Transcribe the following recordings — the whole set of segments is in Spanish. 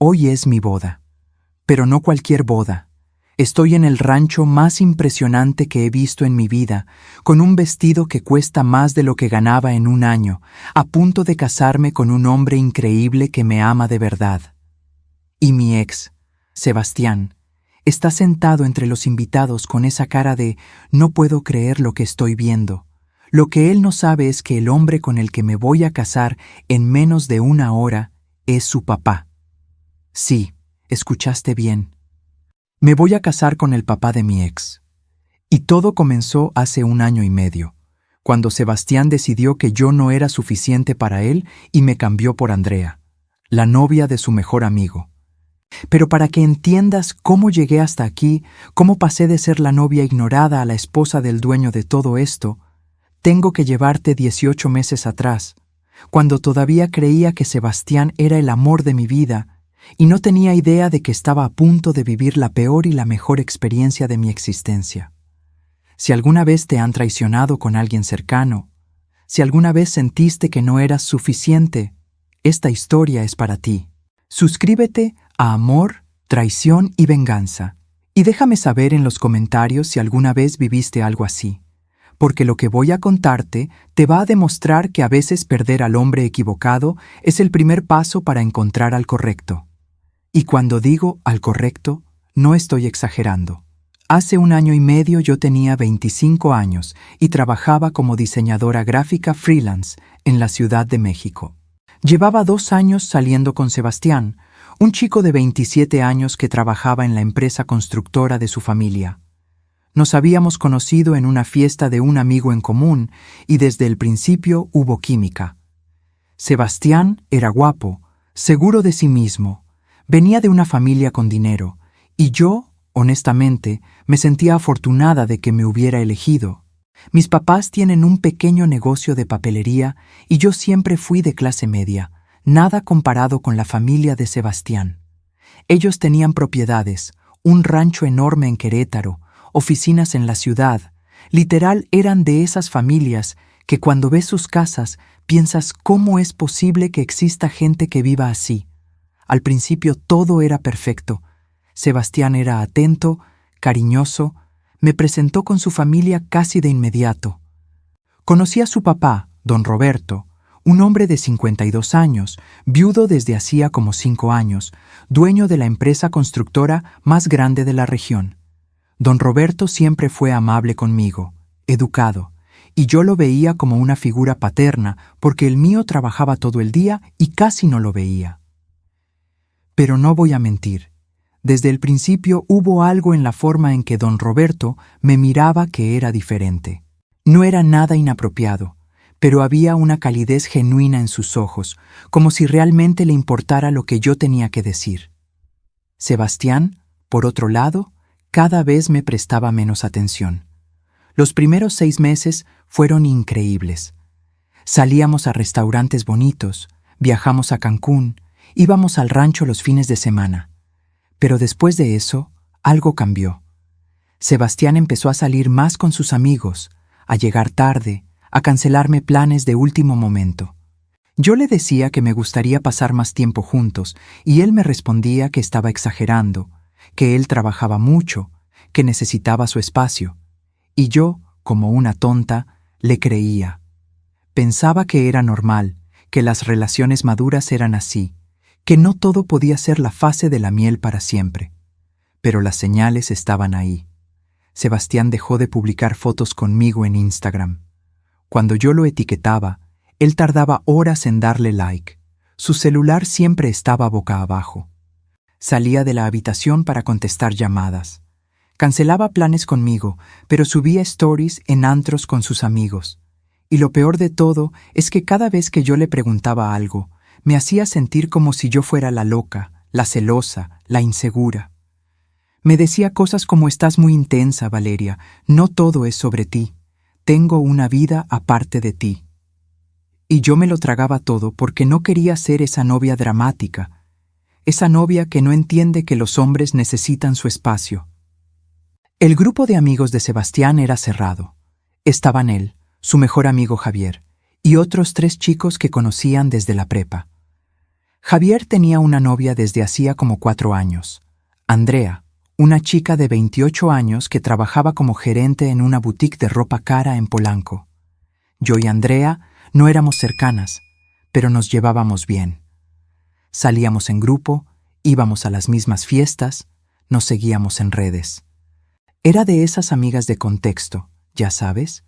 Hoy es mi boda. Pero no cualquier boda. Estoy en el rancho más impresionante que he visto en mi vida, con un vestido que cuesta más de lo que ganaba en un año, a punto de casarme con un hombre increíble que me ama de verdad. Y mi ex, Sebastián, está sentado entre los invitados con esa cara de «no puedo creer lo que estoy viendo». Lo que él no sabe es que el hombre con el que me voy a casar en menos de una hora es su papá. Sí, escuchaste bien. Me voy a casar con el papá de mi ex. Y todo comenzó hace 1 año y medio, cuando Sebastián decidió que yo no era suficiente para él y me cambió por Andrea, la novia de su mejor amigo. Pero para que entiendas cómo llegué hasta aquí, cómo pasé de ser la novia ignorada a la esposa del dueño de todo esto, tengo que llevarte 18 meses atrás, cuando todavía creía que Sebastián era el amor de mi vida y no tenía idea de que estaba a punto de vivir la peor y la mejor experiencia de mi existencia. Si alguna vez te han traicionado con alguien cercano, si alguna vez sentiste que no eras suficiente, esta historia es para ti. Suscríbete a Amor, Traición y Venganza y déjame saber en los comentarios si alguna vez viviste algo así, porque lo que voy a contarte te va a demostrar que a veces perder al hombre equivocado es el primer paso para encontrar al correcto. Y cuando digo al correcto, no estoy exagerando. Hace 1 año y medio yo tenía 25 años y trabajaba como diseñadora gráfica freelance en la Ciudad de México. Llevaba 2 años saliendo con Sebastián, un chico de 27 años que trabajaba en la empresa constructora de su familia. Nos habíamos conocido en una fiesta de un amigo en común y desde el principio hubo química. Sebastián era guapo, seguro de sí mismo, venía de una familia con dinero y yo, honestamente, me sentía afortunada de que me hubiera elegido. Mis papás tienen un pequeño negocio de papelería y yo siempre fui de clase media, nada comparado con la familia de Sebastián. Ellos tenían propiedades, un rancho enorme en Querétaro, oficinas en la ciudad. Literal eran de esas familias que cuando ves sus casas piensas cómo es posible que exista gente que viva así. Al principio todo era perfecto. Sebastián era atento, cariñoso, me presentó con su familia casi de inmediato. Conocí a su papá, don Roberto, un hombre de 52 años, viudo desde hacía como 5 años, dueño de la empresa constructora más grande de la región. Don Roberto siempre fue amable conmigo, educado, y yo lo veía como una figura paterna porque el mío trabajaba todo el día y casi no lo veía. Pero no voy a mentir, desde el principio hubo algo en la forma en que don Roberto me miraba que era diferente. No era nada inapropiado, pero había una calidez genuina en sus ojos, como si realmente le importara lo que yo tenía que decir. Sebastián, por otro lado, cada vez me prestaba menos atención. Los primeros 6 meses fueron increíbles. Salíamos a restaurantes bonitos, viajamos a Cancún, íbamos al rancho los fines de semana. Pero después de eso, algo cambió. Sebastián empezó a salir más con sus amigos, a llegar tarde, a cancelarme planes de último momento. Yo le decía que me gustaría pasar más tiempo juntos y él me respondía que estaba exagerando, que él trabajaba mucho, que necesitaba su espacio. Y yo, como una tonta, le creía. Pensaba que era normal, que las relaciones maduras eran así, que no todo podía ser la fase de la miel para siempre. Pero las señales estaban ahí. Sebastián dejó de publicar fotos conmigo en Instagram. Cuando yo lo etiquetaba, él tardaba horas en darle like. Su celular siempre estaba boca abajo. Salía de la habitación para contestar llamadas. Cancelaba planes conmigo, pero subía stories en antros con sus amigos. Y lo peor de todo es que cada vez que yo le preguntaba algo, me hacía sentir como si yo fuera la loca, la celosa, la insegura. Me decía cosas como «estás muy intensa, Valeria, no todo es sobre ti. Tengo una vida aparte de ti». Y yo me lo tragaba todo porque no quería ser esa novia dramática, esa novia que no entiende que los hombres necesitan su espacio. El grupo de amigos de Sebastián era cerrado. Estaban él, su mejor amigo Javier, y otros 3 chicos que conocían desde la prepa. Javier tenía una novia desde hacía como 4 años, Andrea, una chica de 28 años que trabajaba como gerente en una boutique de ropa cara en Polanco. Yo y Andrea no éramos cercanas, pero nos llevábamos bien. Salíamos en grupo, íbamos a las mismas fiestas, nos seguíamos en redes. Era de esas amigas de contexto, ya sabes,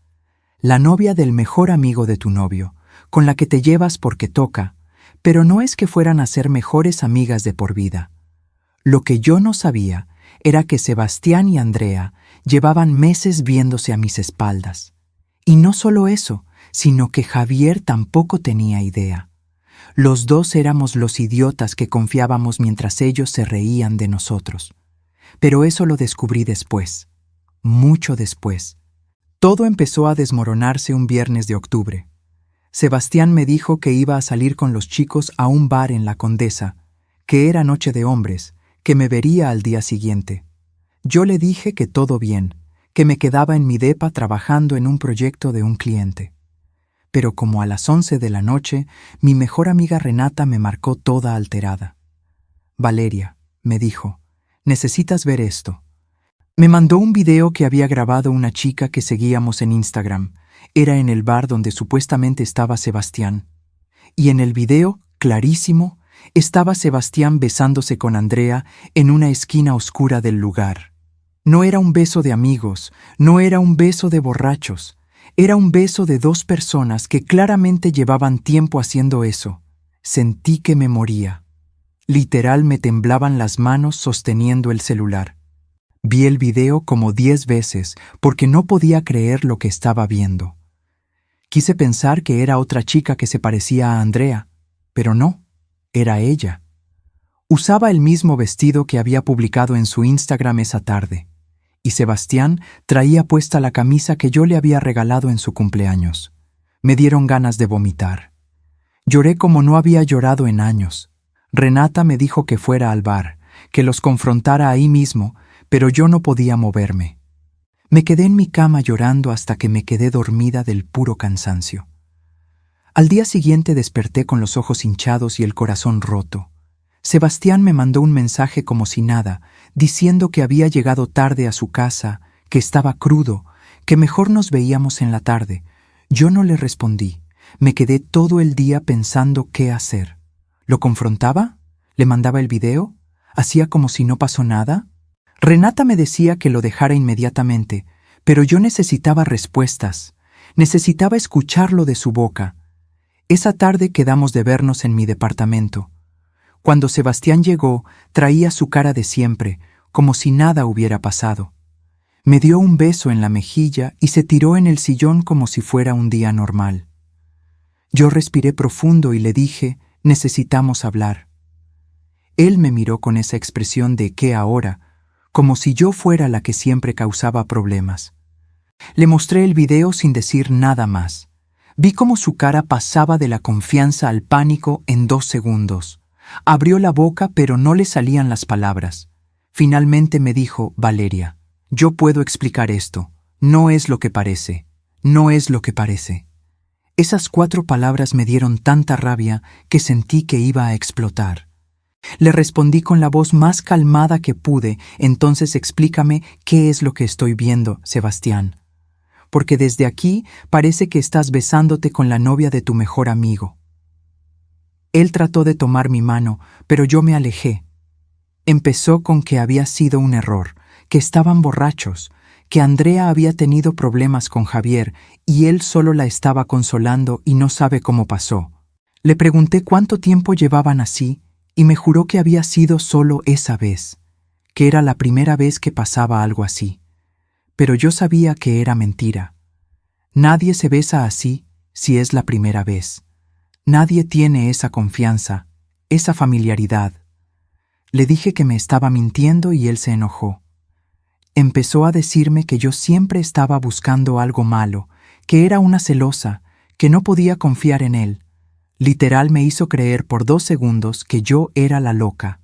la novia del mejor amigo de tu novio, con la que te llevas porque toca, pero no es que fueran a ser mejores amigas de por vida. Lo que yo no sabía era que Sebastián y Andrea llevaban meses viéndose a mis espaldas. Y no solo eso, sino que Javier tampoco tenía idea. Los dos éramos los idiotas que confiábamos mientras ellos se reían de nosotros. Pero eso lo descubrí después, mucho después. Todo empezó a desmoronarse un viernes de octubre. Sebastián me dijo que iba a salir con los chicos a un bar en La Condesa, que era noche de hombres, que me vería al día siguiente. Yo le dije que todo bien, que me quedaba en mi depa trabajando en un proyecto de un cliente. Pero como a las 11 de la noche, mi mejor amiga Renata me marcó toda alterada. Valeria, me dijo, necesitas ver esto. Me mandó un video que había grabado una chica que seguíamos en Instagram. Era en el bar donde supuestamente estaba Sebastián. Y en el video, clarísimo, estaba Sebastián besándose con Andrea en una esquina oscura del lugar. No era un beso de amigos, no era un beso de borrachos. Era un beso de 2 personas que claramente llevaban tiempo haciendo eso. Sentí que me moría. Literal me temblaban las manos sosteniendo el celular. Vi el video como 10 veces porque no podía creer lo que estaba viendo. Quise pensar que era otra chica que se parecía a Andrea, pero no, era ella. Usaba el mismo vestido que había publicado en su Instagram esa tarde, y Sebastián traía puesta la camisa que yo le había regalado en su cumpleaños. Me dieron ganas de vomitar. Lloré como no había llorado en años. Renata me dijo que fuera al bar, que los confrontara ahí mismo, pero yo no podía moverme. Me quedé en mi cama llorando hasta que me quedé dormida del puro cansancio. Al día siguiente desperté con los ojos hinchados y el corazón roto. Sebastián me mandó un mensaje como si nada, diciendo que había llegado tarde a su casa, que estaba crudo, que mejor nos veíamos en la tarde. Yo no le respondí. Me quedé todo el día pensando qué hacer. ¿Lo confrontaba? ¿Le mandaba el video? ¿Hacía como si no pasó nada? Renata me decía que lo dejara inmediatamente, pero yo necesitaba respuestas. Necesitaba escucharlo de su boca. Esa tarde quedamos de vernos en mi departamento. Cuando Sebastián llegó, traía su cara de siempre, como si nada hubiera pasado. Me dio un beso en la mejilla y se tiró en el sillón como si fuera un día normal. Yo respiré profundo y le dije, necesitamos hablar. Él me miró con esa expresión de ¿qué ahora?, como si yo fuera la que siempre causaba problemas. Le mostré el video sin decir nada más. Vi cómo su cara pasaba de la confianza al pánico en 2 segundos. Abrió la boca pero no le salían las palabras. Finalmente me dijo, Valeria, yo puedo explicar esto. No es lo que parece. No es lo que parece. Esas 4 palabras me dieron tanta rabia que sentí que iba a explotar. Le respondí con la voz más calmada que pude, entonces explícame qué es lo que estoy viendo, Sebastián. Porque desde aquí parece que estás besándote con la novia de tu mejor amigo. Él trató de tomar mi mano, pero yo me alejé. Empezó con que había sido un error, que estaban borrachos, que Andrea había tenido problemas con Javier y él solo la estaba consolando y no sabe cómo pasó. Le pregunté cuánto tiempo llevaban así y me juró que había sido solo esa vez, que era la primera vez que pasaba algo así. Pero yo sabía que era mentira. Nadie se besa así si es la primera vez. Nadie tiene esa confianza, esa familiaridad. Le dije que me estaba mintiendo y él se enojó. Empezó a decirme que yo siempre estaba buscando algo malo, que era una celosa, que no podía confiar en él. Literal me hizo creer por 2 segundos que yo era la loca.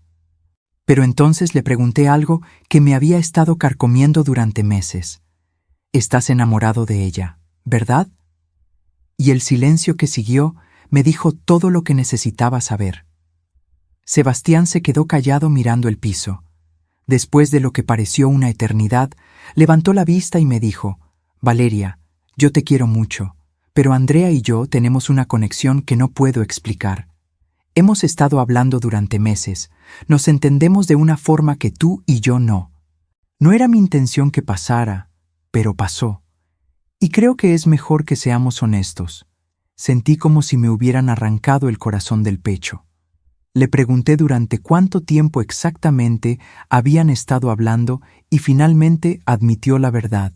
Pero entonces le pregunté algo que me había estado carcomiendo durante meses. Estás enamorado de ella, ¿verdad? Y el silencio que siguió me dijo todo lo que necesitaba saber. Sebastián se quedó callado mirando el piso. Después de lo que pareció una eternidad, levantó la vista y me dijo: «Valeria, yo te quiero mucho, pero Andrea y yo tenemos una conexión que no puedo explicar. Hemos estado hablando durante meses, nos entendemos de una forma que tú y yo no. No era mi intención que pasara, pero pasó. Y creo que es mejor que seamos honestos». Sentí como si me hubieran arrancado el corazón del pecho. Le pregunté durante cuánto tiempo exactamente habían estado hablando y finalmente admitió la verdad.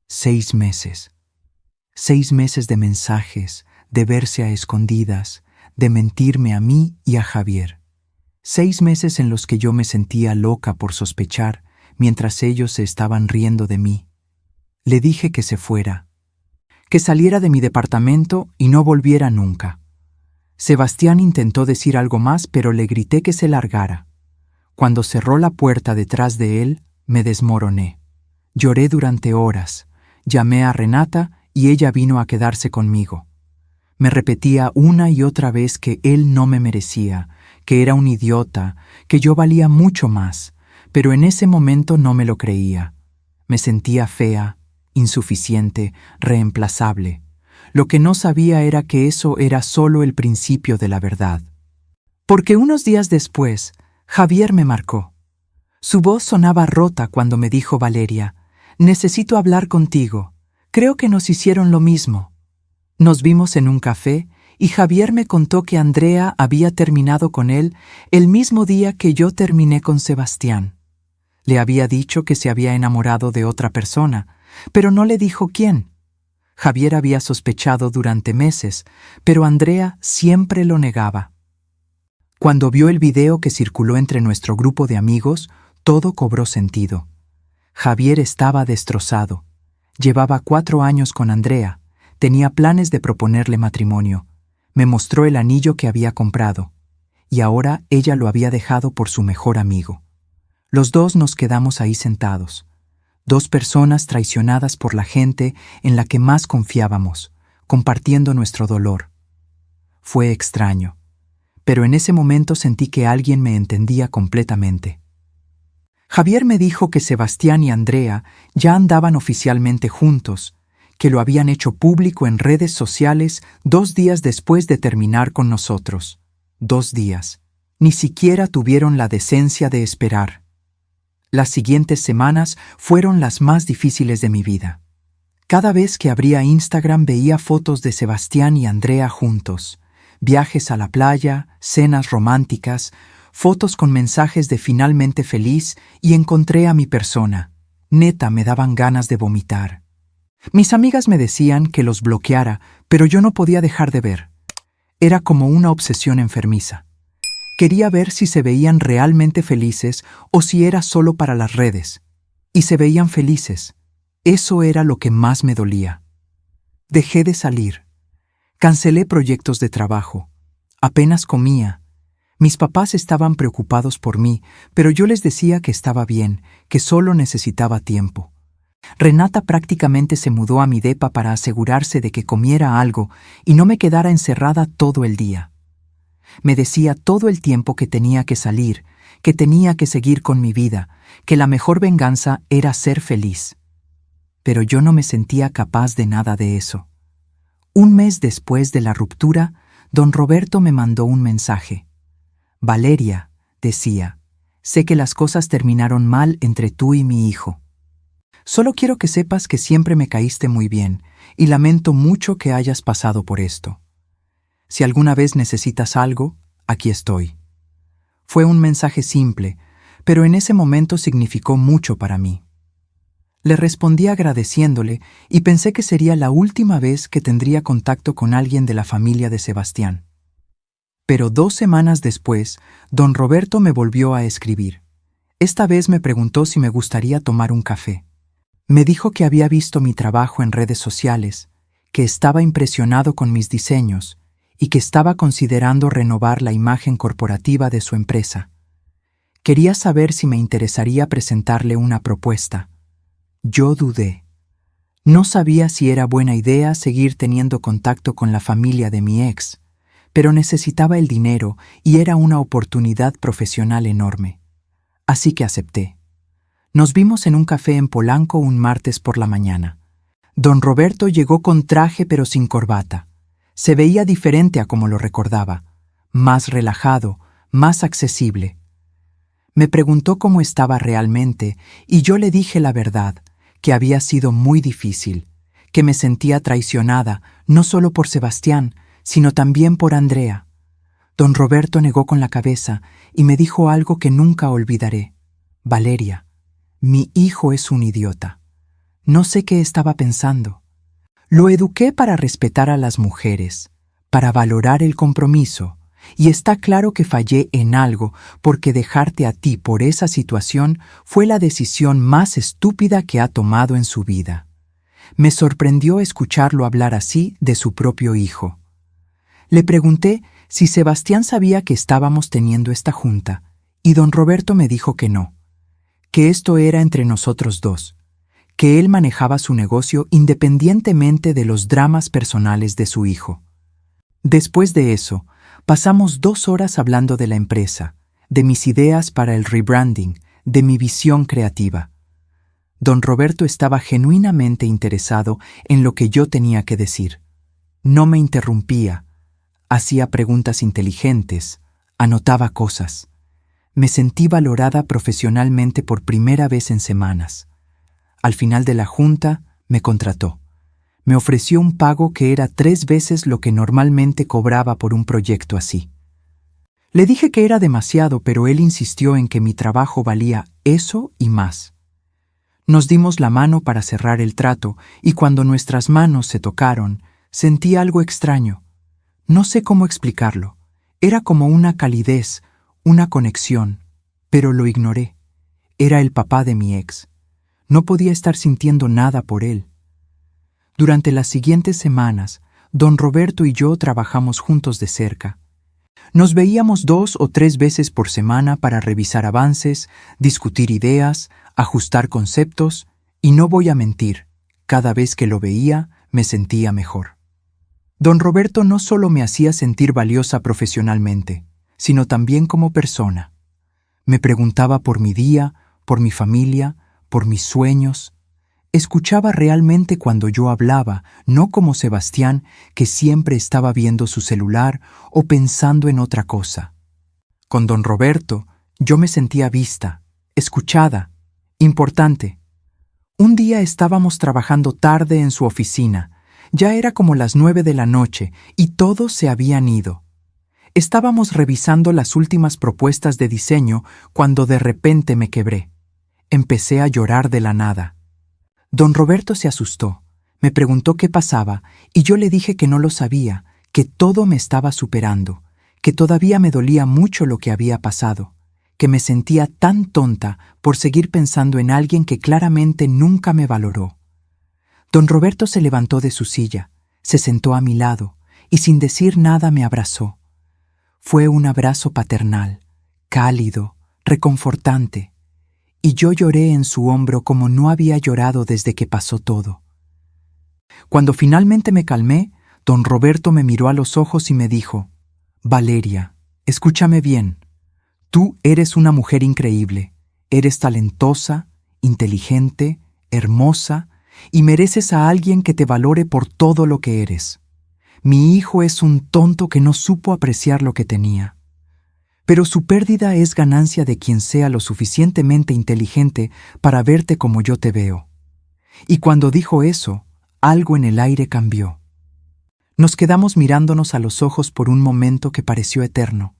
6 meses. 6 meses de mensajes, de verse a escondidas, de mentirme a mí y a Javier. 6 meses en los que yo me sentía loca por sospechar, mientras ellos se estaban riendo de mí. Le dije que se fuera, que saliera de mi departamento y no volviera nunca. Sebastián intentó decir algo más, pero le grité que se largara. Cuando cerró la puerta detrás de él, me desmoroné. Lloré durante horas. Llamé a Renata y ella vino a quedarse conmigo. Me repetía una y otra vez que él no me merecía, que era un idiota, que yo valía mucho más, pero en ese momento no me lo creía. Me sentía fea, insuficiente, reemplazable. Lo que no sabía era que eso era solo el principio de la verdad. Porque unos días después, Javier me marcó. Su voz sonaba rota cuando me dijo: «Valeria, necesito hablar contigo. Creo que nos hicieron lo mismo». Nos vimos en un café y Javier me contó que Andrea había terminado con él el mismo día que yo terminé con Sebastián. Le había dicho que se había enamorado de otra persona, pero no le dijo quién. Javier había sospechado durante meses, pero Andrea siempre lo negaba. Cuando vio el video que circuló entre nuestro grupo de amigos, todo cobró sentido. Javier estaba destrozado. Llevaba 4 años con Andrea, tenía planes de proponerle matrimonio. Me mostró el anillo que había comprado, y ahora ella lo había dejado por su mejor amigo. Los dos nos quedamos ahí sentados. 2 personas traicionadas por la gente en la que más confiábamos, compartiendo nuestro dolor. Fue extraño, pero en ese momento sentí que alguien me entendía completamente. Javier me dijo que Sebastián y Andrea ya andaban oficialmente juntos, que lo habían hecho público en redes sociales 2 días después de terminar con nosotros. 2 días. Ni siquiera tuvieron la decencia de esperar. Las siguientes semanas fueron las más difíciles de mi vida. Cada vez que abría Instagram veía fotos de Sebastián y Andrea juntos, viajes a la playa, cenas románticas, fotos con mensajes de finalmente feliz, y encontré a mi persona. Neta, me daban ganas de vomitar. Mis amigas me decían que los bloqueara, pero yo no podía dejar de ver. Era como una obsesión enfermiza. Quería ver si se veían realmente felices o si era solo para las redes. Y se veían felices. Eso era lo que más me dolía. Dejé de salir. Cancelé proyectos de trabajo. Apenas comía. Mis papás estaban preocupados por mí, pero yo les decía que estaba bien, que solo necesitaba tiempo. Renata prácticamente se mudó a mi depa para asegurarse de que comiera algo y no me quedara encerrada todo el día. Me decía todo el tiempo que tenía que salir, que tenía que seguir con mi vida, que la mejor venganza era ser feliz. Pero yo no me sentía capaz de nada de eso. Un mes después de la ruptura, don Roberto me mandó un mensaje. «Valeria», decía, «sé que las cosas terminaron mal entre tú y mi hijo. Solo quiero que sepas que siempre me caíste muy bien y lamento mucho que hayas pasado por esto. Si alguna vez necesitas algo, aquí estoy». Fue un mensaje simple, pero en ese momento significó mucho para mí. Le respondí agradeciéndole y pensé que sería la última vez que tendría contacto con alguien de la familia de Sebastián. Pero 2 semanas después, don Roberto me volvió a escribir. Esta vez me preguntó si me gustaría tomar un café. Me dijo que había visto mi trabajo en redes sociales, que estaba impresionado con mis diseños y que estaba considerando renovar la imagen corporativa de su empresa. Quería saber si me interesaría presentarle una propuesta. Yo dudé. No sabía si era buena idea seguir teniendo contacto con la familia de mi ex, pero necesitaba el dinero y era una oportunidad profesional enorme. Así que acepté. Nos vimos en un café en Polanco un martes por la mañana. Don Roberto llegó con traje pero sin corbata. Se veía diferente a como lo recordaba, más relajado, más accesible. Me preguntó cómo estaba realmente y yo le dije la verdad, que había sido muy difícil, que me sentía traicionada, no solo por Sebastián, sino también por Andrea. Don Roberto negó con la cabeza y me dijo algo que nunca olvidaré. Valeria, mi hijo es un idiota. No sé qué estaba pensando. Lo eduqué para respetar a las mujeres, para valorar el compromiso, y está claro que fallé en algo porque dejarte a ti por esa situación fue la decisión más estúpida que ha tomado en su vida. Me sorprendió escucharlo hablar así de su propio hijo. Le pregunté si Sebastián sabía que estábamos teniendo esta junta, y don Roberto me dijo que no, que esto era entre nosotros dos, que él manejaba su negocio independientemente de los dramas personales de su hijo. Después de eso, pasamos 2 horas hablando de la empresa, de mis ideas para el rebranding, de mi visión creativa. Don Roberto estaba genuinamente interesado en lo que yo tenía que decir. No me interrumpía, hacía preguntas inteligentes, anotaba cosas. Me sentí valorada profesionalmente por primera vez en semanas. Al final de la junta, me contrató. Me ofreció un pago que era 3 veces lo que normalmente cobraba por un proyecto así. Le dije que era demasiado, pero él insistió en que mi trabajo valía eso y más. Nos dimos la mano para cerrar el trato y cuando nuestras manos se tocaron, sentí algo extraño. No sé cómo explicarlo. Era como una calidez, una conexión, pero lo ignoré. Era el papá de mi ex. No podía estar sintiendo nada por él. Durante las siguientes semanas, don Roberto y yo trabajamos juntos de cerca. Nos veíamos 2 o 3 veces por semana para revisar avances, discutir ideas, ajustar conceptos, y no voy a mentir, cada vez que lo veía me sentía mejor. Don Roberto no solo me hacía sentir valiosa profesionalmente, sino también como persona. Me preguntaba por mi día, por mi familia, por mis sueños. Escuchaba realmente cuando yo hablaba, no como Sebastián, que siempre estaba viendo su celular o pensando en otra cosa. Con don Roberto, yo me sentía vista, escuchada, importante. Un día estábamos trabajando tarde en su oficina. Ya era como las 9 de la noche y todos se habían ido. Estábamos revisando las últimas propuestas de diseño cuando de repente me quebré. Empecé a llorar de la nada. Don Roberto se asustó, me preguntó qué pasaba y yo le dije que no lo sabía, que todo me estaba superando, que todavía me dolía mucho lo que había pasado, que me sentía tan tonta por seguir pensando en alguien que claramente nunca me valoró. Don Roberto se levantó de su silla, se sentó a mi lado y sin decir nada me abrazó. Fue un abrazo paternal, cálido, reconfortante. Y yo lloré en su hombro como no había llorado desde que pasó todo. Cuando finalmente me calmé, don Roberto me miró a los ojos y me dijo: «Valeria, escúchame bien. Tú eres una mujer increíble. Eres talentosa, inteligente, hermosa y mereces a alguien que te valore por todo lo que eres. Mi hijo es un tonto que no supo apreciar lo que tenía. Pero su pérdida es ganancia de quien sea lo suficientemente inteligente para verte como yo te veo». Y cuando dijo eso, algo en el aire cambió. Nos quedamos mirándonos a los ojos por un momento que pareció eterno.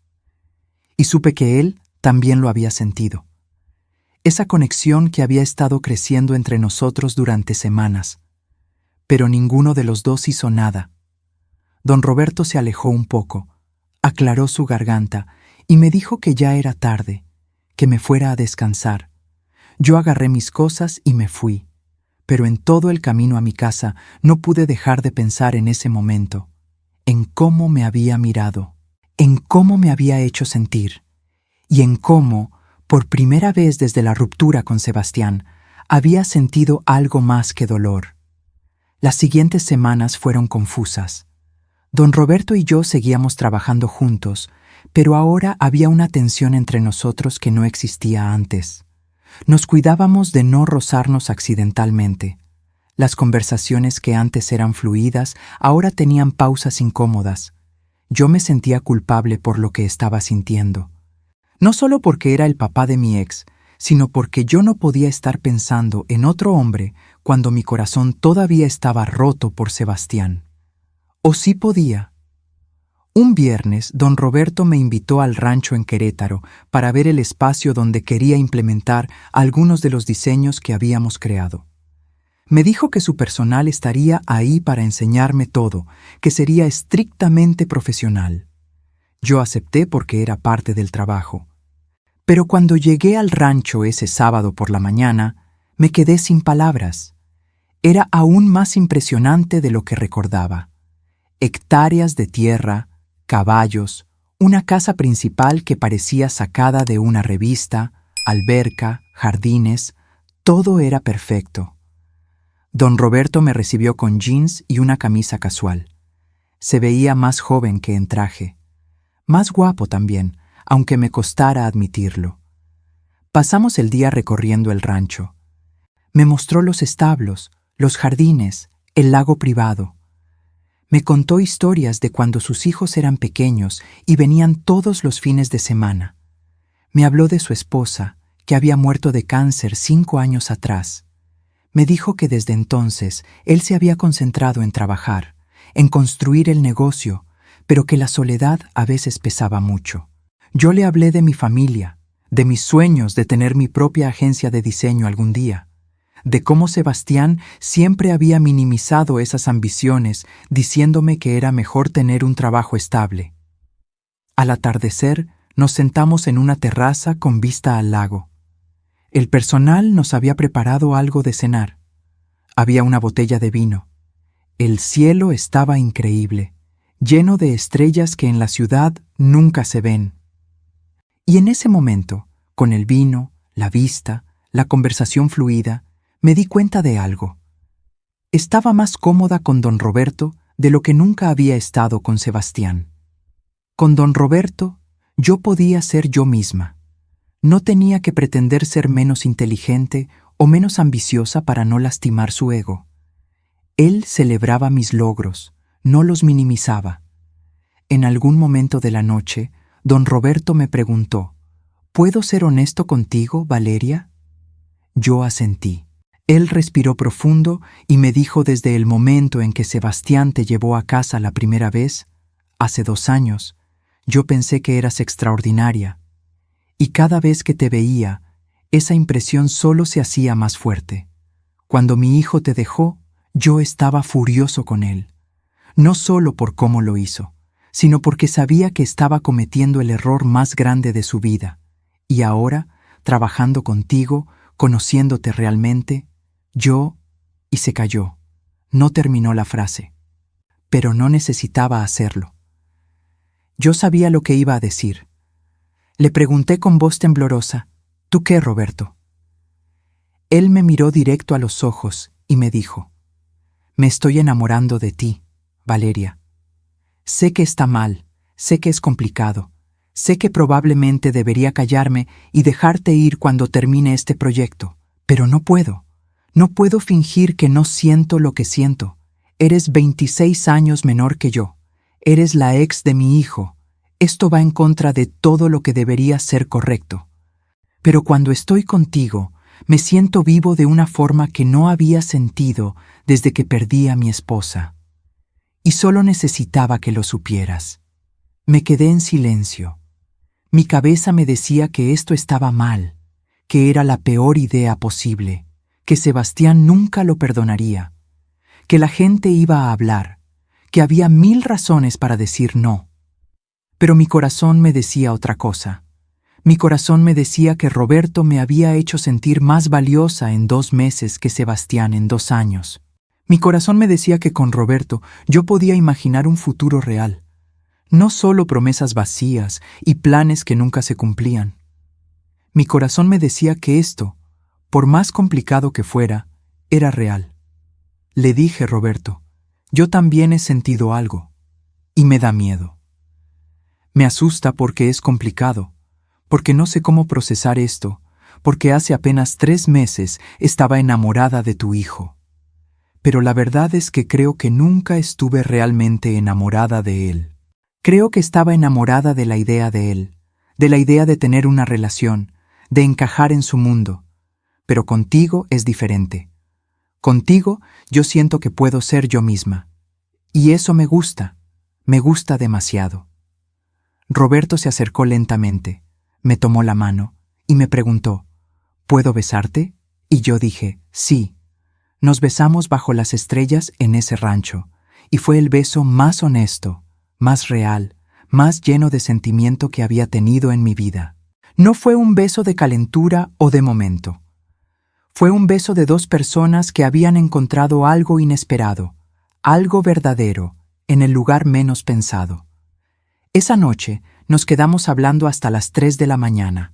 Y supe que él también lo había sentido. Esa conexión que había estado creciendo entre nosotros durante semanas. Pero ninguno de los dos hizo nada. Don Roberto se alejó un poco, aclaró su garganta y me dijo que ya era tarde, que me fuera a descansar. Yo agarré mis cosas y me fui, pero en todo el camino a mi casa no pude dejar de pensar en ese momento, en cómo me había mirado, en cómo me había hecho sentir, y en cómo, por primera vez desde la ruptura con Sebastián, había sentido algo más que dolor. Las siguientes semanas fueron confusas. Don Roberto y yo seguíamos trabajando juntos, pero ahora había una tensión entre nosotros que no existía antes. Nos cuidábamos de no rozarnos accidentalmente. Las conversaciones que antes eran fluidas ahora tenían pausas incómodas. Yo me sentía culpable por lo que estaba sintiendo. No solo porque era el papá de mi ex, sino porque yo no podía estar pensando en otro hombre cuando mi corazón todavía estaba roto por Sebastián. ¿O sí podía? Un viernes, don Roberto me invitó al rancho en Querétaro para ver el espacio donde quería implementar algunos de los diseños que habíamos creado. Me dijo que su personal estaría ahí para enseñarme todo, que sería estrictamente profesional. Yo acepté porque era parte del trabajo. Pero cuando llegué al rancho ese sábado por la mañana, me quedé sin palabras. Era aún más impresionante de lo que recordaba. Hectáreas de tierra, caballos, una casa principal que parecía sacada de una revista, alberca, jardines, todo era perfecto. Don Roberto me recibió con jeans y una camisa casual. Se veía más joven que en traje. Más guapo también, aunque me costara admitirlo. Pasamos el día recorriendo el rancho. Me mostró los establos, los jardines, el lago privado. Me contó historias de cuando sus hijos eran pequeños y venían todos los fines de semana. Me habló de su esposa, que había muerto de cáncer 5 años atrás. Me dijo que desde entonces él se había concentrado en trabajar, en construir el negocio, pero que la soledad a veces pesaba mucho. Yo le hablé de mi familia, de mis sueños de tener mi propia agencia de diseño algún día, de cómo Sebastián siempre había minimizado esas ambiciones, diciéndome que era mejor tener un trabajo estable. Al atardecer, nos sentamos en una terraza con vista al lago. El personal nos había preparado algo de cenar. Había una botella de vino. El cielo estaba increíble, lleno de estrellas que en la ciudad nunca se ven. Y en ese momento, con el vino, la vista, la conversación fluida, me di cuenta de algo. Estaba más cómoda con don Roberto de lo que nunca había estado con Sebastián. Con don Roberto, yo podía ser yo misma. No tenía que pretender ser menos inteligente o menos ambiciosa para no lastimar su ego. Él celebraba mis logros, no los minimizaba. En algún momento de la noche, don Roberto me preguntó, ¿puedo ser honesto contigo, Valeria? Yo asentí. Él respiró profundo y me dijo desde el momento en que Sebastián te llevó a casa la primera vez, hace 2 años, yo pensé que eras extraordinaria. Y cada vez que te veía, esa impresión solo se hacía más fuerte. Cuando mi hijo te dejó, yo estaba furioso con él. No solo por cómo lo hizo, sino porque sabía que estaba cometiendo el error más grande de su vida. Y ahora, trabajando contigo, conociéndote realmente, yo... Y se calló. No terminó la frase. Pero no necesitaba hacerlo. Yo sabía lo que iba a decir. Le pregunté con voz temblorosa, ¿tú qué, Roberto? Él me miró directo a los ojos y me dijo, me estoy enamorando de ti, Valeria. Sé que está mal, sé que es complicado, sé que probablemente debería callarme y dejarte ir cuando termine este proyecto, pero no puedo. No puedo fingir que no siento lo que siento. Eres 26 años menor que yo. Eres la ex de mi hijo. Esto va en contra de todo lo que debería ser correcto. Pero cuando estoy contigo, me siento vivo de una forma que no había sentido desde que perdí a mi esposa. Y solo necesitaba que lo supieras. Me quedé en silencio. Mi cabeza me decía que esto estaba mal, que era la peor idea posible, que Sebastián nunca lo perdonaría, que la gente iba a hablar, que había 1000 razones para decir no. Pero mi corazón me decía otra cosa. Mi corazón me decía que Roberto me había hecho sentir más valiosa en 2 meses que Sebastián en 2 años. Mi corazón me decía que con Roberto yo podía imaginar un futuro real, no solo promesas vacías y planes que nunca se cumplían. Mi corazón me decía que esto, por más complicado que fuera, era real. Le dije, Roberto, yo también he sentido algo. y me da miedo. Me asusta porque es complicado, porque no sé cómo procesar esto, porque hace apenas 3 meses estaba enamorada de tu hijo. Pero la verdad es que creo que nunca estuve realmente enamorada de él. Creo que estaba enamorada de la idea de él, de la idea de tener una relación, de encajar en su mundo. Pero contigo es diferente. Contigo yo siento que puedo ser yo misma. Y eso me gusta demasiado. Roberto se acercó lentamente, me tomó la mano y me preguntó, ¿puedo besarte? Y yo dije, sí. Nos besamos bajo las estrellas en ese rancho, y fue el beso más honesto, más real, más lleno de sentimiento que había tenido en mi vida. No fue un beso de calentura o de momento. Fue un beso de 2 personas que habían encontrado algo inesperado, algo verdadero, en el lugar menos pensado. Esa noche nos quedamos hablando hasta las 3 de la mañana.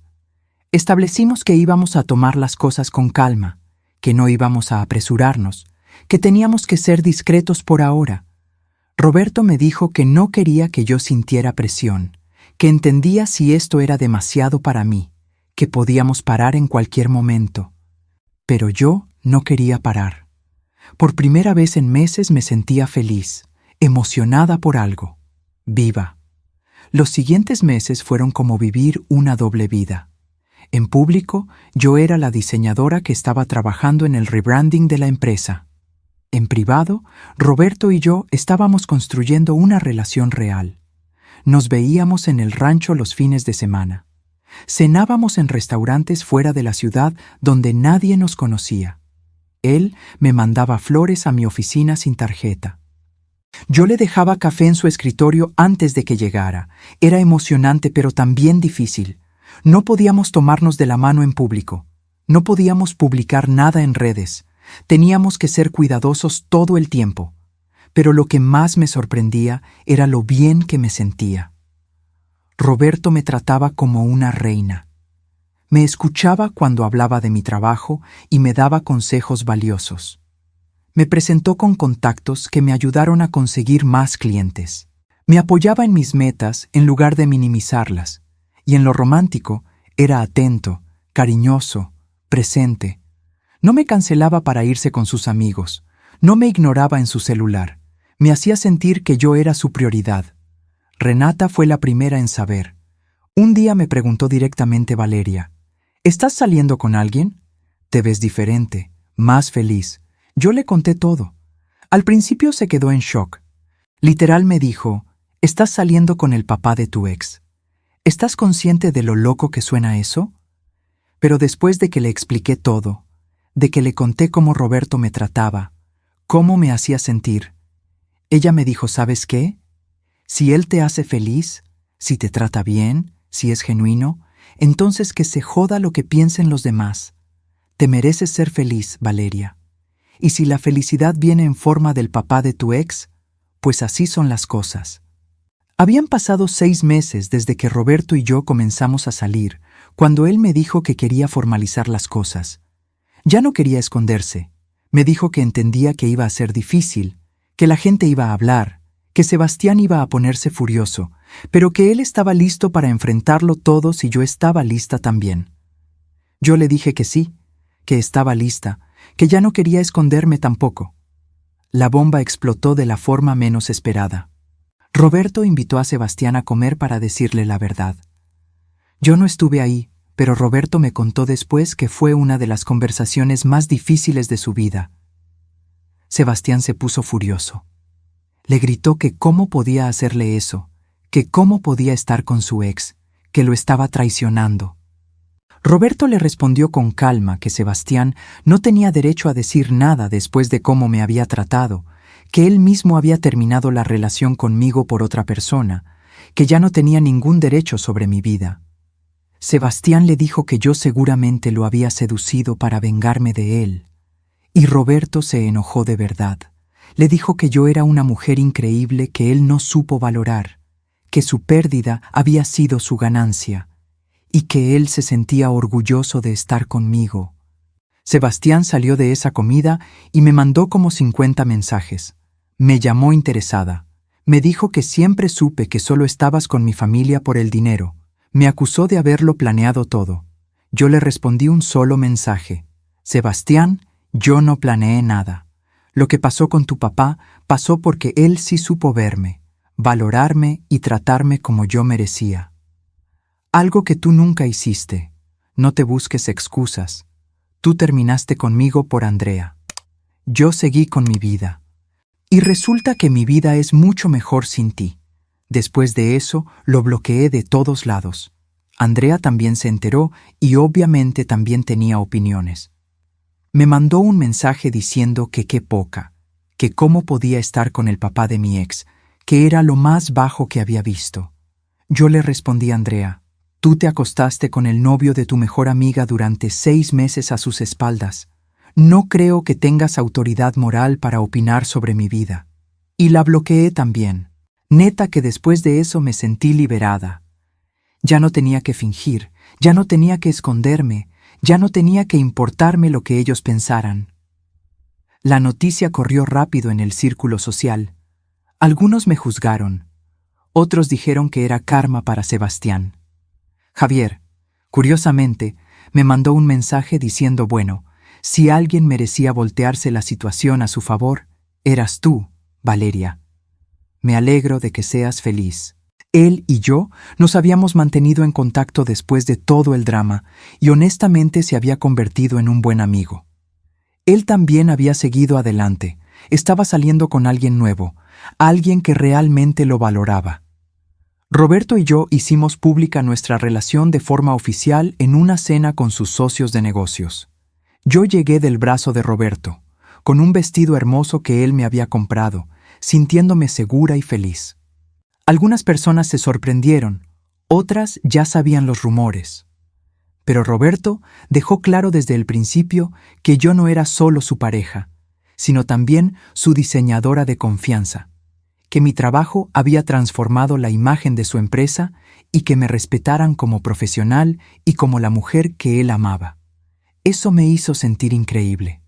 Establecimos que íbamos a tomar las cosas con calma, que no íbamos a apresurarnos, que teníamos que ser discretos por ahora. Roberto me dijo que no quería que yo sintiera presión, que entendía si esto era demasiado para mí, que podíamos parar en cualquier momento. Pero yo no quería parar. Por primera vez en meses me sentía feliz, emocionada por algo, viva. Los siguientes meses fueron como vivir una doble vida. En público, yo era la diseñadora que estaba trabajando en el rebranding de la empresa. En privado, Roberto y yo estábamos construyendo una relación real. Nos veíamos en el rancho los fines de semana. Cenábamos en restaurantes fuera de la ciudad donde nadie nos conocía. Él me mandaba flores a mi oficina sin tarjeta. Yo le dejaba café en su escritorio antes de que llegara. Era emocionante pero también difícil. No podíamos tomarnos de la mano en público. No podíamos publicar nada en redes. Teníamos que ser cuidadosos todo el tiempo. Pero lo que más me sorprendía era lo bien que me sentía. Roberto me trataba como una reina. Me escuchaba cuando hablaba de mi trabajo y me daba consejos valiosos. Me presentó con contactos que me ayudaron a conseguir más clientes. Me apoyaba en mis metas en lugar de minimizarlas. Y en lo romántico, era atento, cariñoso, presente. No me cancelaba para irse con sus amigos. No me ignoraba en su celular. Me hacía sentir que yo era su prioridad. Renata fue la primera en saber. Un día me preguntó directamente Valeria, ¿estás saliendo con alguien? Te ves diferente, más feliz. Yo le conté todo. Al principio se quedó en shock. Literal me dijo, ¿estás saliendo con el papá de tu ex? ¿Estás consciente de lo loco que suena eso? Pero después de que le expliqué todo, de que le conté cómo Roberto me trataba, cómo me hacía sentir, ella me dijo, ¿sabes qué? Si él te hace feliz, si te trata bien, si es genuino, entonces que se joda lo que piensen los demás. Te mereces ser feliz, Valeria. Y si la felicidad viene en forma del papá de tu ex, pues así son las cosas. Habían pasado 6 meses desde que Roberto y yo comenzamos a salir, cuando él me dijo que quería formalizar las cosas. Ya no quería esconderse. Me dijo que entendía que iba a ser difícil, que la gente iba a hablar, que Sebastián iba a ponerse furioso, pero que él estaba listo para enfrentarlo todo si yo estaba lista también. Yo le dije que sí, que estaba lista, que ya no quería esconderme tampoco. La bomba explotó de la forma menos esperada. Roberto invitó a Sebastián a comer para decirle la verdad. Yo no estuve ahí, pero Roberto me contó después que fue una de las conversaciones más difíciles de su vida. Sebastián se puso furioso. Le gritó que cómo podía hacerle eso, que cómo podía estar con su ex, que lo estaba traicionando. Roberto le respondió con calma que Sebastián no tenía derecho a decir nada después de cómo me había tratado, que él mismo había terminado la relación conmigo por otra persona, que ya no tenía ningún derecho sobre mi vida. Sebastián le dijo que yo seguramente lo había seducido para vengarme de él. Y Roberto se enojó de verdad. Le dijo que yo era una mujer increíble que él no supo valorar, que su pérdida había sido su ganancia, y que él se sentía orgulloso de estar conmigo. Sebastián salió de esa comida y me mandó como 50 mensajes. Me llamó interesada. Me dijo que siempre supe que solo estabas con mi familia por el dinero. Me acusó de haberlo planeado todo. Yo le respondí un solo mensaje. Sebastián, yo no planeé nada. Lo que pasó con tu papá pasó porque él sí supo verme, valorarme y tratarme como yo merecía. Algo que tú nunca hiciste. No te busques excusas. Tú terminaste conmigo por Andrea. Yo seguí con mi vida. Y resulta que mi vida es mucho mejor sin ti. Después de eso, lo bloqueé de todos lados. Andrea también se enteró y obviamente también tenía opiniones. Me mandó un mensaje diciendo que qué poca, que cómo podía estar con el papá de mi ex, que era lo más bajo que había visto. Yo le respondí a Andrea, tú te acostaste con el novio de tu mejor amiga durante 6 meses a sus espaldas. No creo que tengas autoridad moral para opinar sobre mi vida. Y la bloqueé también. Neta que después de eso me sentí liberada. Ya no tenía que fingir, ya no tenía que esconderme, ya no tenía que importarme lo que ellos pensaran. La noticia corrió rápido en el círculo social. Algunos me juzgaron. Otros dijeron que era karma para Sebastián. Javier, curiosamente, me mandó un mensaje diciendo, bueno, si alguien merecía voltearse la situación a su favor, eras tú, Valeria. Me alegro de que seas feliz. Él y yo nos habíamos mantenido en contacto después de todo el drama y honestamente se había convertido en un buen amigo. Él también había seguido adelante, estaba saliendo con alguien nuevo, alguien que realmente lo valoraba. Roberto y yo hicimos pública nuestra relación de forma oficial en una cena con sus socios de negocios. Yo llegué del brazo de Roberto, con un vestido hermoso que él me había comprado, sintiéndome segura y feliz. Algunas personas se sorprendieron, otras ya sabían los rumores. Pero Roberto dejó claro desde el principio que yo no era solo su pareja, sino también su diseñadora de confianza, que mi trabajo había transformado la imagen de su empresa y que me respetaran como profesional y como la mujer que él amaba. Eso me hizo sentir increíble.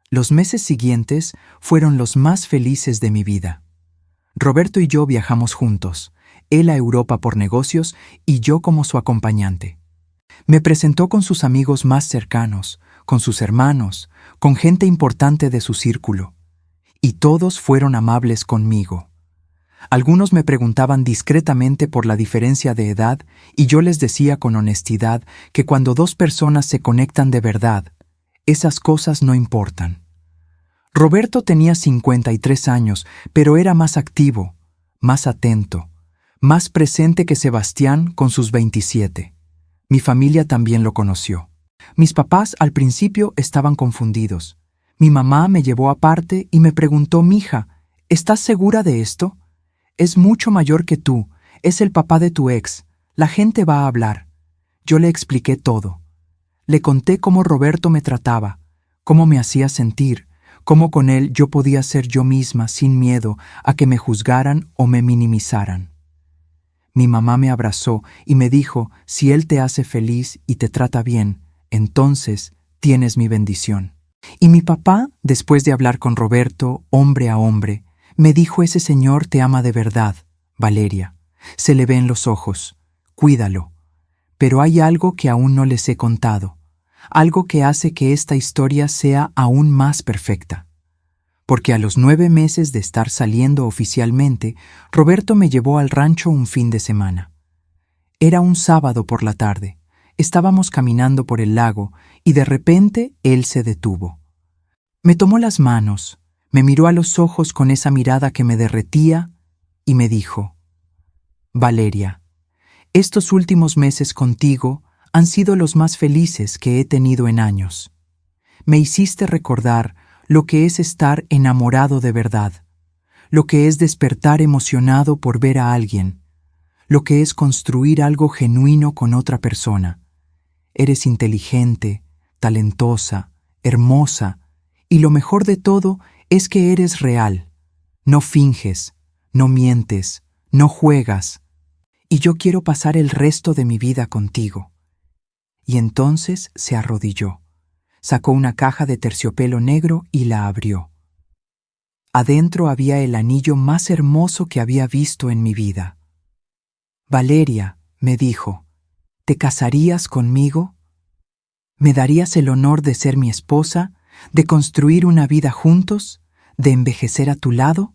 Los meses siguientes fueron los más felices de mi vida. Roberto y yo viajamos juntos, él a Europa por negocios y yo como su acompañante. Me presentó con sus amigos más cercanos, con sus hermanos, con gente importante de su círculo. Y todos fueron amables conmigo. Algunos me preguntaban discretamente por la diferencia de edad y yo les decía con honestidad que cuando dos personas se conectan de verdad, esas cosas no importan. Roberto tenía 53 años, pero era más activo, más atento, más presente que Sebastián con sus 27. Mi familia también lo conoció. Mis papás al principio estaban confundidos. Mi mamá me llevó aparte y me preguntó, mija, ¿estás segura de esto? Es mucho mayor que tú, es el papá de tu ex, la gente va a hablar. Yo le expliqué todo. Le conté cómo Roberto me trataba, cómo me hacía sentir, cómo con él yo podía ser yo misma sin miedo a que me juzgaran o me minimizaran. Mi mamá me abrazó y me dijo, si él te hace feliz y te trata bien, entonces tienes mi bendición. Y mi papá, después de hablar con Roberto, hombre a hombre, me dijo, ese señor te ama de verdad, Valeria. Se le ve en los ojos. Cuídalo. Pero hay algo que aún no les he contado. Algo que hace que esta historia sea aún más perfecta. Porque a los 9 meses de estar saliendo oficialmente, Roberto me llevó al rancho un fin de semana. Era un sábado por la tarde. Estábamos caminando por el lago y de repente él se detuvo. Me tomó las manos, me miró a los ojos con esa mirada que me derretía y me dijo, Valeria, estos últimos meses contigo han sido los más felices que he tenido en años. Me hiciste recordar lo que es estar enamorado de verdad, lo que es despertar emocionado por ver a alguien, lo que es construir algo genuino con otra persona. Eres inteligente, talentosa, hermosa, y lo mejor de todo es que eres real. No finges, no mientes, no juegas, y yo quiero pasar el resto de mi vida contigo. Y entonces se arrodilló. Sacó una caja de terciopelo negro y la abrió. Adentro había el anillo más hermoso que había visto en mi vida. Valeria, me dijo, ¿te casarías conmigo? ¿Me darías el honor de ser mi esposa, de construir una vida juntos, de envejecer a tu lado?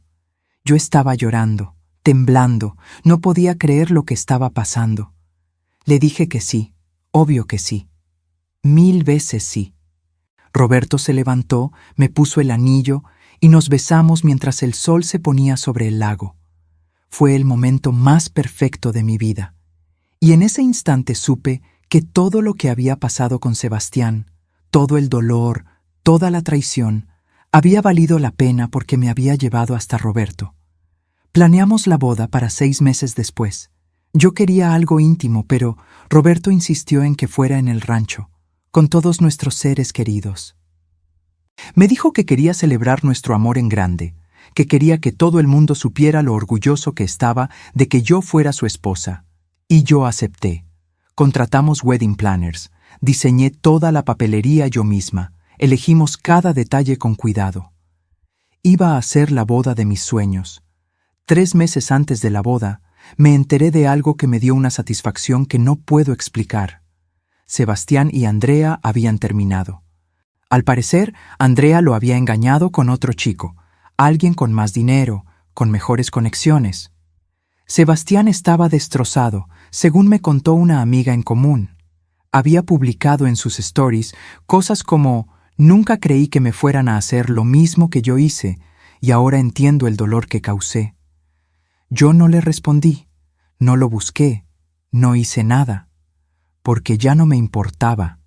Yo estaba llorando, temblando, no podía creer lo que estaba pasando. Le dije que sí, obvio que sí. 1000 veces sí. Roberto se levantó, me puso el anillo y nos besamos mientras el sol se ponía sobre el lago. Fue el momento más perfecto de mi vida. Y en ese instante supe que todo lo que había pasado con Sebastián, todo el dolor, toda la traición, había valido la pena porque me había llevado hasta Roberto. Planeamos la boda para 6 meses después. Yo quería algo íntimo, pero Roberto insistió en que fuera en el rancho, con todos nuestros seres queridos. Me dijo que quería celebrar nuestro amor en grande, que quería que todo el mundo supiera lo orgulloso que estaba de que yo fuera su esposa. Y yo acepté. Contratamos wedding planners, diseñé toda la papelería yo misma, elegimos cada detalle con cuidado. Iba a ser la boda de mis sueños. 3 meses antes de la boda, me enteré de algo que me dio una satisfacción que no puedo explicar. Sebastián y Andrea habían terminado. Al parecer, Andrea lo había engañado con otro chico, alguien con más dinero, con mejores conexiones. Sebastián estaba destrozado, según me contó una amiga en común. Había publicado en sus stories cosas como: «Nunca creí que me fueran a hacer lo mismo que yo hice, y ahora entiendo el dolor que causé». Yo no le respondí, no lo busqué, no hice nada, porque ya no me importaba.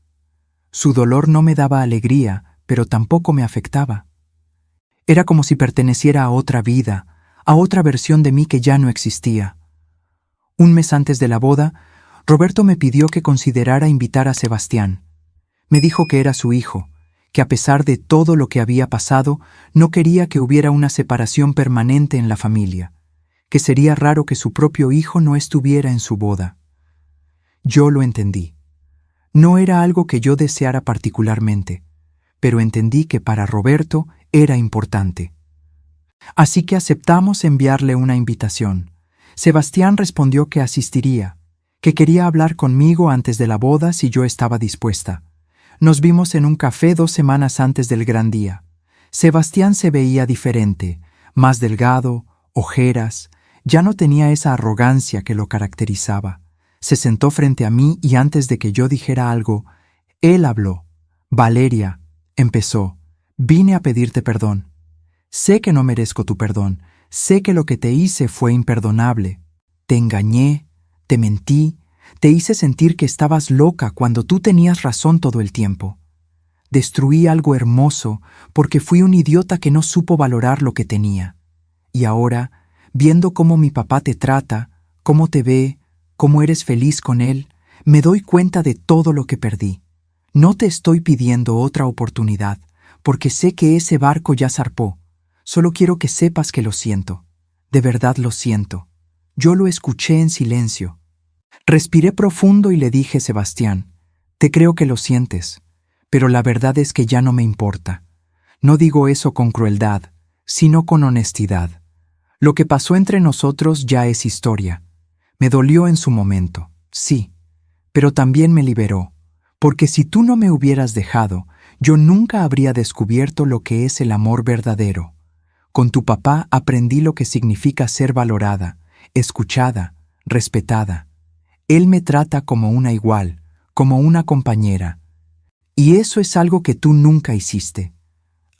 Su dolor no me daba alegría, pero tampoco me afectaba. Era como si perteneciera a otra vida, a otra versión de mí que ya no existía. Un mes antes de la boda, Roberto me pidió que considerara invitar a Sebastián. Me dijo que era su hijo, que a pesar de todo lo que había pasado, no quería que hubiera una separación permanente en la familia, que sería raro que su propio hijo no estuviera en su boda. Yo lo entendí. No era algo que yo deseara particularmente, pero entendí que para Roberto era importante. Así que aceptamos enviarle una invitación. Sebastián respondió que asistiría, que quería hablar conmigo antes de la boda si yo estaba dispuesta. Nos vimos en un café 2 semanas antes del gran día. Sebastián se veía diferente, más delgado, ojeras, ya no tenía esa arrogancia que lo caracterizaba. Se sentó frente a mí y antes de que yo dijera algo, él habló. «Valeria», empezó, «vine a pedirte perdón. Sé que no merezco tu perdón, sé que lo que te hice fue imperdonable. Te engañé, te mentí, te hice sentir que estabas loca cuando tú tenías razón todo el tiempo. Destruí algo hermoso porque fui un idiota que no supo valorar lo que tenía. Y ahora, viendo cómo mi papá te trata, cómo te ve, cómo eres feliz con él, me doy cuenta de todo lo que perdí. No te estoy pidiendo otra oportunidad, porque sé que ese barco ya zarpó. Solo quiero que sepas que lo siento. De verdad lo siento. Yo lo escuché en silencio. Respiré profundo y le dije: «Sebastián, te creo que lo sientes, pero la verdad es que ya no me importa. No digo eso con crueldad, sino con honestidad. Lo que pasó entre nosotros ya es historia. Me dolió en su momento, sí, pero también me liberó, porque si tú no me hubieras dejado, yo nunca habría descubierto lo que es el amor verdadero. Con tu papá aprendí lo que significa ser valorada, escuchada, respetada. Él me trata como una igual, como una compañera. Y eso es algo que tú nunca hiciste.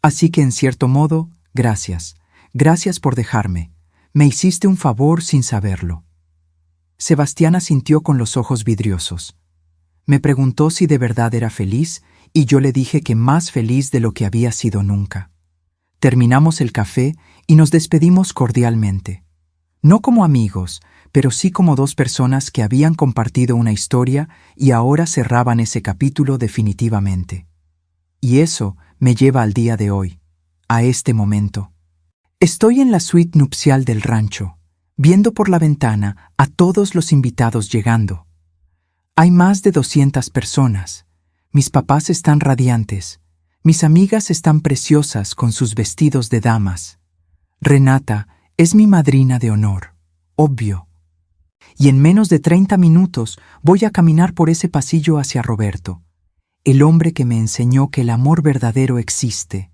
Así que en cierto modo, gracias. Gracias por dejarme. Me hiciste un favor sin saberlo». Sebastián asintió con los ojos vidriosos. Me preguntó si de verdad era feliz y yo le dije que más feliz de lo que había sido nunca. Terminamos el café y nos despedimos cordialmente. No como amigos, pero sí como 2 personas que habían compartido una historia y ahora cerraban ese capítulo definitivamente. Y eso me lleva al día de hoy, a este momento. Estoy en la suite nupcial del rancho, viendo por la ventana a todos los invitados llegando. Hay más de 200 personas. Mis papás están radiantes. Mis amigas están preciosas con sus vestidos de damas. Renata es mi madrina de honor, obvio. Y en menos de 30 minutos voy a caminar por ese pasillo hacia Roberto, el hombre que me enseñó que el amor verdadero existe,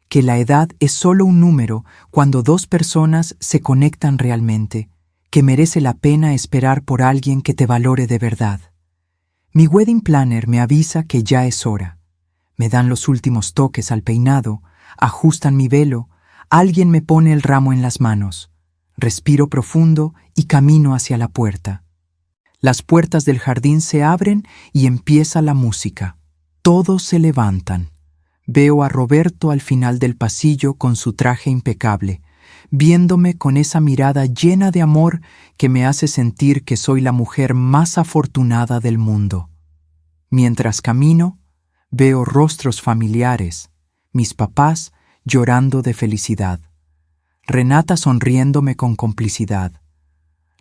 que la edad es solo un número cuando dos personas se conectan realmente, que merece la pena esperar por alguien que te valore de verdad. Mi wedding planner me avisa que ya es hora. Me dan los últimos toques al peinado, ajustan mi velo, alguien me pone el ramo en las manos. Respiro profundo y camino hacia la puerta. Las puertas del jardín se abren y empieza la música. Todos se levantan. Veo a Roberto al final del pasillo con su traje impecable, viéndome con esa mirada llena de amor que me hace sentir que soy la mujer más afortunada del mundo. Mientras camino, veo rostros familiares, mis papás llorando de felicidad, Renata sonriéndome con complicidad,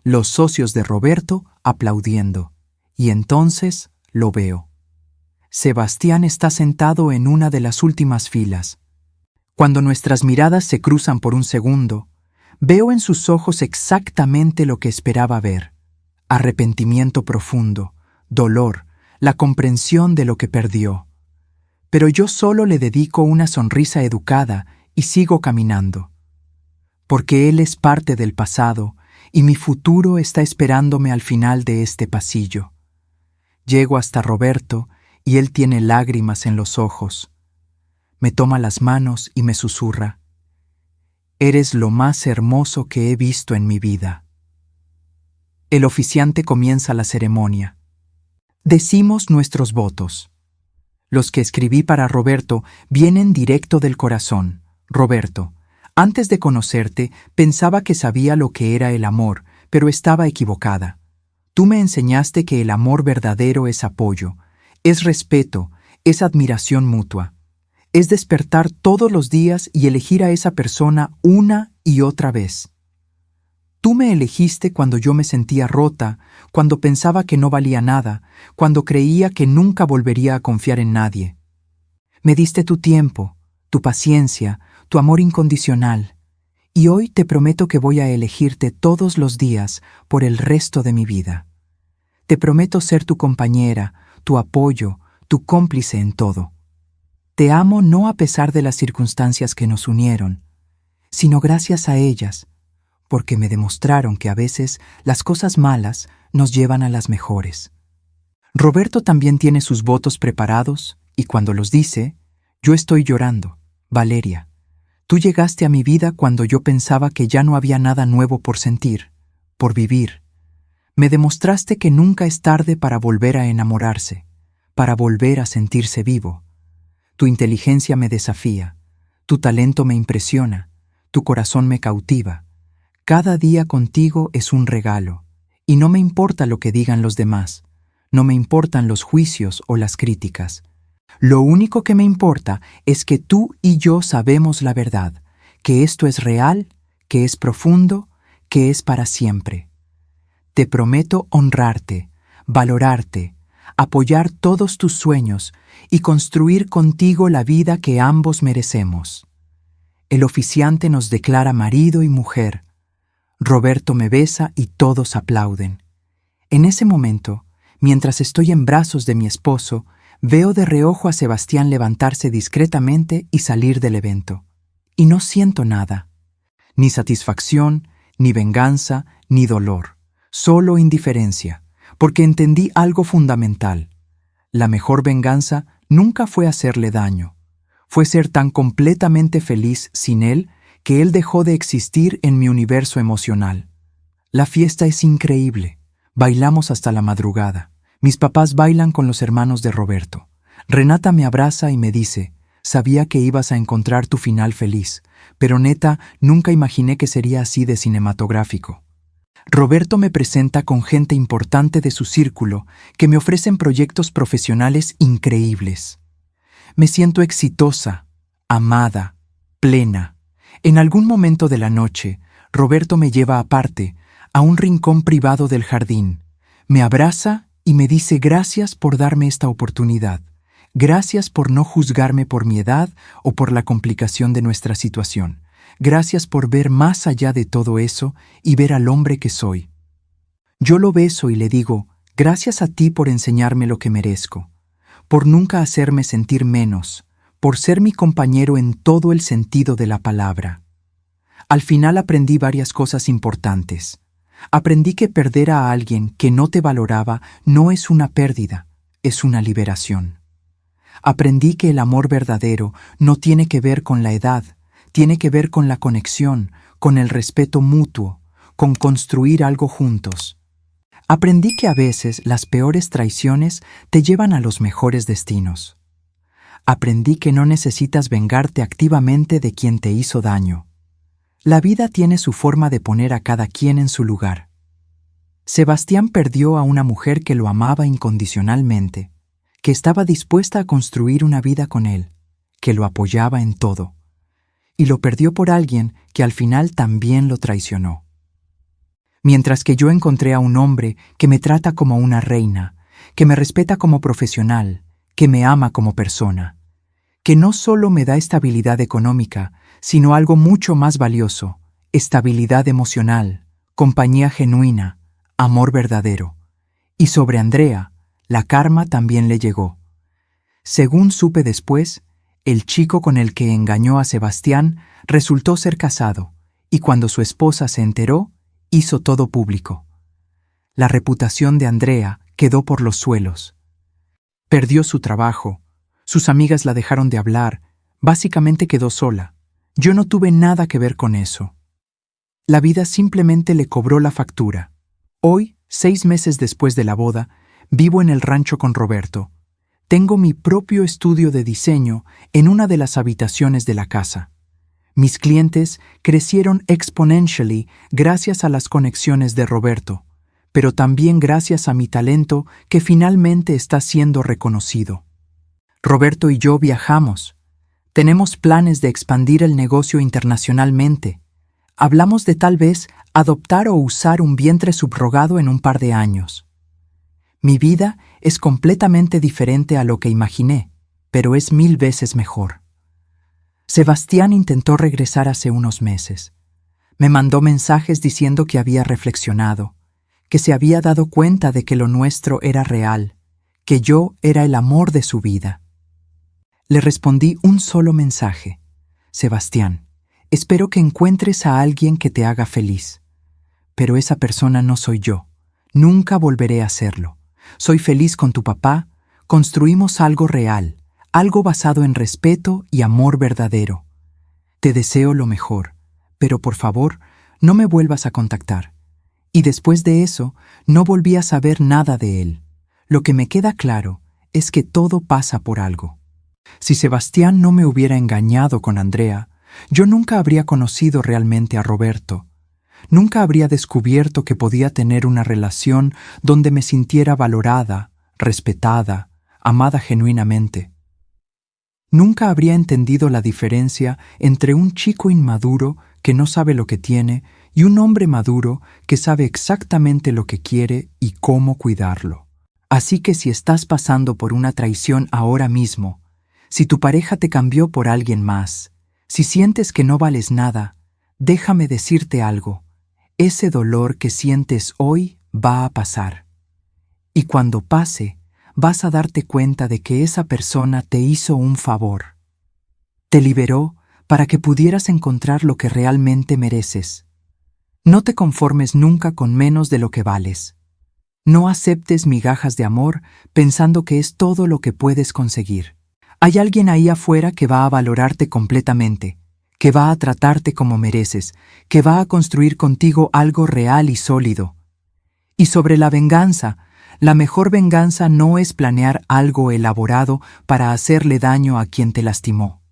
los socios de Roberto aplaudiendo, y entonces lo veo. Sebastián está sentado en una de las últimas filas. Cuando nuestras miradas se cruzan por un segundo, veo en sus ojos exactamente lo que esperaba ver: arrepentimiento profundo, dolor, la comprensión de lo que perdió. Pero yo solo le dedico una sonrisa educada y sigo caminando. Porque él es parte del pasado y mi futuro está esperándome al final de este pasillo. Llego hasta Roberto y él tiene lágrimas en los ojos. Me toma las manos y me susurra: «Eres lo más hermoso que he visto en mi vida». El oficiante comienza la ceremonia. Decimos nuestros votos. Los que escribí para Roberto vienen directo del corazón. Roberto, antes de conocerte, pensaba que sabía lo que era el amor, pero estaba equivocada. Tú me enseñaste que el amor verdadero es apoyo, es respeto, es admiración mutua. Es despertar todos los días y elegir a esa persona una y otra vez. Tú me elegiste cuando yo me sentía rota, cuando pensaba que no valía nada, cuando creía que nunca volvería a confiar en nadie. Me diste tu tiempo, tu paciencia, tu amor incondicional, y hoy te prometo que voy a elegirte todos los días por el resto de mi vida. Te prometo ser tu compañera, tu apoyo, tu cómplice en todo. Te amo no a pesar de las circunstancias que nos unieron, sino gracias a ellas, porque me demostraron que a veces las cosas malas nos llevan a las mejores. Roberto también tiene sus votos preparados y cuando los dice, yo estoy llorando. Valeria, tú llegaste a mi vida cuando yo pensaba que ya no había nada nuevo por sentir, por vivir. Me demostraste que nunca es tarde para volver a enamorarse, para volver a sentirse vivo. Tu inteligencia me desafía, tu talento me impresiona, tu corazón me cautiva. Cada día contigo es un regalo, y no me importa lo que digan los demás, no me importan los juicios o las críticas. Lo único que me importa es que tú y yo sabemos la verdad, que esto es real, que es profundo, que es para siempre. Te prometo honrarte, valorarte, apoyar todos tus sueños y construir contigo la vida que ambos merecemos. El oficiante nos declara marido y mujer. Roberto me besa y todos aplauden. En ese momento, mientras estoy en brazos de mi esposo, veo de reojo a Sebastián levantarse discretamente y salir del evento. Y no siento nada. Ni satisfacción, ni venganza, ni dolor. Solo indiferencia, porque entendí algo fundamental. La mejor venganza nunca fue hacerle daño. Fue ser tan completamente feliz sin él que él dejó de existir en mi universo emocional. La fiesta es increíble. Bailamos hasta la madrugada. Mis papás bailan con los hermanos de Roberto. Renata me abraza y me dice, sabía que ibas a encontrar tu final feliz, pero neta, nunca imaginé que sería así de cinematográfico. Roberto me presenta con gente importante de su círculo que me ofrecen proyectos profesionales increíbles. Me siento exitosa, amada, plena. En algún momento de la noche, Roberto me lleva aparte, a un rincón privado del jardín. Me abraza y me dice gracias por darme esta oportunidad. Gracias por no juzgarme por mi edad o por la complicación de nuestra situación. Gracias por ver más allá de todo eso y ver al hombre que soy. Yo lo beso y le digo, gracias a ti por enseñarme lo que merezco, por nunca hacerme sentir menos, por ser mi compañero en todo el sentido de la palabra. Al final aprendí varias cosas importantes. Aprendí que perder a alguien que no te valoraba no es una pérdida, es una liberación. Aprendí que el amor verdadero no tiene que ver con la edad, tiene que ver con la conexión, con el respeto mutuo, con construir algo juntos. Aprendí que a veces las peores traiciones te llevan a los mejores destinos. Aprendí que no necesitas vengarte activamente de quien te hizo daño. La vida tiene su forma de poner a cada quien en su lugar. Sebastián perdió a una mujer que lo amaba incondicionalmente, que estaba dispuesta a construir una vida con él, que lo apoyaba en todo, y lo perdió por alguien que al final también lo traicionó. Mientras que yo encontré a un hombre que me trata como una reina, que me respeta como profesional, que me ama como persona, que no solo me da estabilidad económica, sino algo mucho más valioso, estabilidad emocional, compañía genuina, amor verdadero. Y sobre Andrea, la karma también le llegó. Según supe después, el chico con el que engañó a Sebastián resultó ser casado, y cuando su esposa se enteró, hizo todo público. La reputación de Andrea quedó por los suelos. Perdió su trabajo, sus amigas la dejaron de hablar, básicamente quedó sola. Yo no tuve nada que ver con eso. La vida simplemente le cobró la factura. Hoy, 6 meses después de la boda, vivo en el rancho con Roberto. Tengo mi propio estudio de diseño en una de las habitaciones de la casa. Mis clientes crecieron exponentially gracias a las conexiones de Roberto, pero también gracias a mi talento que finalmente está siendo reconocido. Roberto y yo viajamos. Tenemos planes de expandir el negocio internacionalmente. Hablamos de tal vez adoptar o usar un vientre subrogado en un par de años. Mi vida es completamente diferente a lo que imaginé, pero es 1000 veces mejor. Sebastián intentó regresar hace unos meses. Me mandó mensajes diciendo que había reflexionado, que se había dado cuenta de que lo nuestro era real, que yo era el amor de su vida. Le respondí un solo mensaje. Sebastián, espero que encuentres a alguien que te haga feliz. Pero esa persona no soy yo. Nunca volveré a serlo. Soy feliz con tu papá. Construimos algo real, algo basado en respeto y amor verdadero. Te deseo lo mejor, pero por favor, no me vuelvas a contactar. Y después de eso, no volví a saber nada de él. Lo que me queda claro es que todo pasa por algo. Si Sebastián no me hubiera engañado con Andrea, yo nunca habría conocido realmente a Roberto. Nunca habría descubierto que podía tener una relación donde me sintiera valorada, respetada, amada genuinamente. Nunca habría entendido la diferencia entre un chico inmaduro que no sabe lo que tiene y un hombre maduro que sabe exactamente lo que quiere y cómo cuidarlo. Así que si estás pasando por una traición ahora mismo, si tu pareja te cambió por alguien más, si sientes que no vales nada, déjame decirte algo. Ese dolor que sientes hoy va a pasar. Y cuando pase, vas a darte cuenta de que esa persona te hizo un favor. Te liberó para que pudieras encontrar lo que realmente mereces. No te conformes nunca con menos de lo que vales. No aceptes migajas de amor pensando que es todo lo que puedes conseguir. Hay alguien ahí afuera que va a valorarte completamente, que va a tratarte como mereces, que va a construir contigo algo real y sólido. Y sobre la venganza, la mejor venganza no es planear algo elaborado para hacerle daño a quien te lastimó.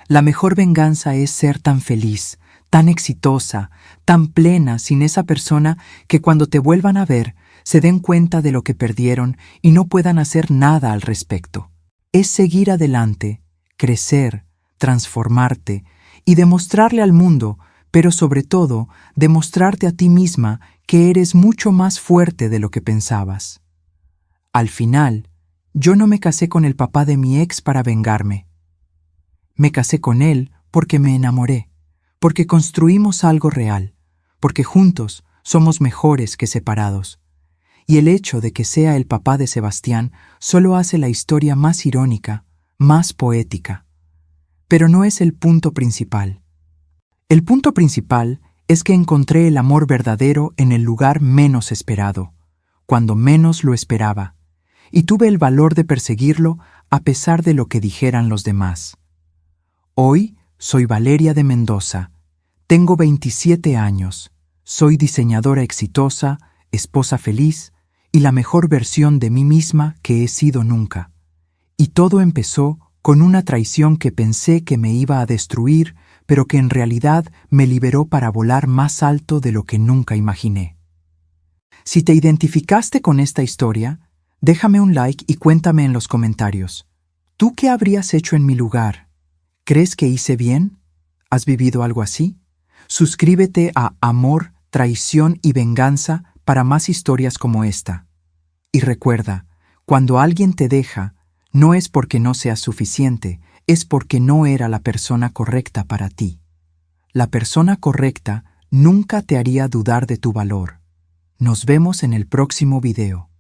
La mejor venganza es ser tan feliz, tan exitosa, tan plena sin esa persona que cuando te vuelvan a ver se den cuenta de lo que perdieron y no puedan hacer nada al respecto. Es seguir adelante, crecer, transformarte y demostrarle al mundo, pero sobre todo demostrarte a ti misma que eres mucho más fuerte de lo que pensabas. Al final, yo no me casé con el papá de mi ex para vengarme. Me casé con él porque me enamoré, porque construimos algo real, porque juntos somos mejores que separados. Y el hecho de que sea el papá de Sebastián solo hace la historia más irónica, más poética. Pero no es el punto principal. El punto principal es que encontré el amor verdadero en el lugar menos esperado, cuando menos lo esperaba, y tuve el valor de perseguirlo a pesar de lo que dijeran los demás. Hoy soy Valeria de Mendoza, tengo 27 años, soy diseñadora exitosa, esposa feliz y la mejor versión de mí misma que he sido nunca. Y todo empezó con una traición que pensé que me iba a destruir, pero que en realidad me liberó para volar más alto de lo que nunca imaginé. Si te identificaste con esta historia, déjame un like y cuéntame en los comentarios. ¿Tú qué habrías hecho en mi lugar? ¿Crees que hice bien? ¿Has vivido algo así? Suscríbete a Amor, Traición y Venganza para más historias como esta. Y recuerda, cuando alguien te deja, no es porque no seas suficiente, es porque no era la persona correcta para ti. La persona correcta nunca te haría dudar de tu valor. Nos vemos en el próximo video.